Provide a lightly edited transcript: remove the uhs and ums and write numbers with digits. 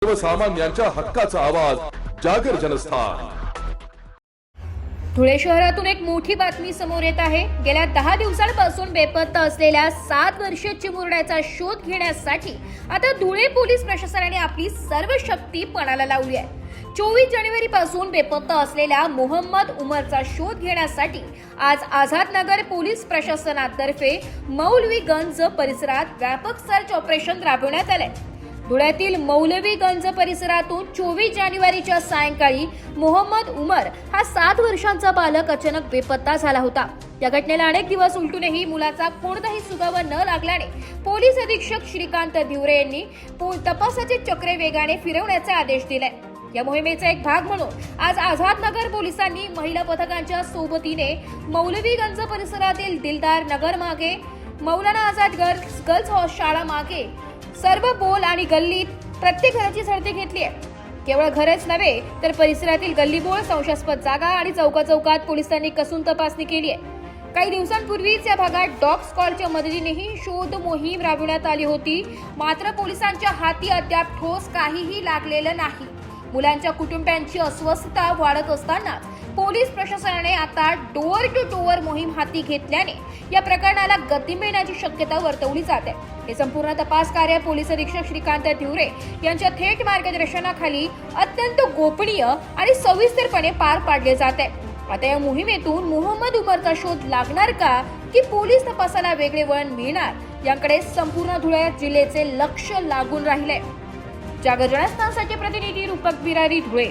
सर्वसामान्यांच्या हक्काचा आवाज जागर जनस्थान। धुळे शहरातून एक मोठी बातमी समोर येत आहे। गेल्या 10 दिवसांपासून बेपत्ता असलेल्या 7 वर्षीय चिमुरड्याचा शोध घेण्यासाठी आता धुळे पोलीस प्रशासनाने आपली सर्व शक्ती पणाला लावली आहे। 24 जानेवारी पासून बेपत्ता असलेल्या मोहम्मद उमरचा शोध घेण्यासाठी आज आझाद नगर पोलीस प्रशासनातर्फे मौलवीगंज परिसरात व्यापक सर्च ऑपरेशन राबवण्यात आले। धुळ्यातील मौलवीगंज परिसरातून 24 जानेवारीच्या सायंकाळी मोहम्मद उमर हा 7 वर्षांचा बालक अचानक बेपत्ता झाला होता। या घटनेला अनेक दिवस उलटूनही मुलाचा कोणताही सुगावा न लागल्याने पोलीस अधीक्षक श्रीकांत धिवरे यांनी तपासाचे चक्रे वेगाने फिरवण्याचे आदेश दिले। या मोहिमेचा एक भाग म्हणून आज आझाद नगर पोलिसांनी महिला पथकांच्या सोबतीने मौलवीगंज परिसरातील दिलदार नगर मागे, मौलाना आझाद गर्ल्स शाळा मागे सर्व बोल आणि गल्लीत प्रत्येक घराची झडती घेतली आहे। केवळ घरच नव्हे तर परिसरातील गल्लीबोळ, संशयास्पद जागा आणि चौकात पोलिसांनी कसून तपासणी केली आहे। काही दिवसांपूर्वीच या भागात डॉग स्क्वॉडच्या मदतीनेही शोध मोहीम राबवण्यात आली होती, मात्र पोलिसांच्या हाती अद्याप ठोस काहीही लागलेलं नाही। मुलांच्या कुटुंबियांची अस्वस्थता वाढत असताना पोलीस प्रशासनाने आता डोअर टू डोअर मोहीम हाती घेतल्याने या प्रकरणाला गती मिळण्याची शक्यता वर्तवली जाते। हे संपूर्ण तपास कार्य पोलीस अधीक्षक श्रीकांत धिवरे यांच्या थेट मार्गदर्शनाखाली अत्यंत गोपनीय आणि सविस्तरपणे पार पाडले जाते। आता या मोहिमेतून मोहम्मद उमरचा शोध लागणार का की पोलीस तपासाला वेगळे वळण मिळणार, याकडे संपूर्ण धुळे जिल्ह्याचे लक्ष लागून राहिले। जागर जनस्थानसाठी प्रतिनिधी रूपक बिरारी, धुळे।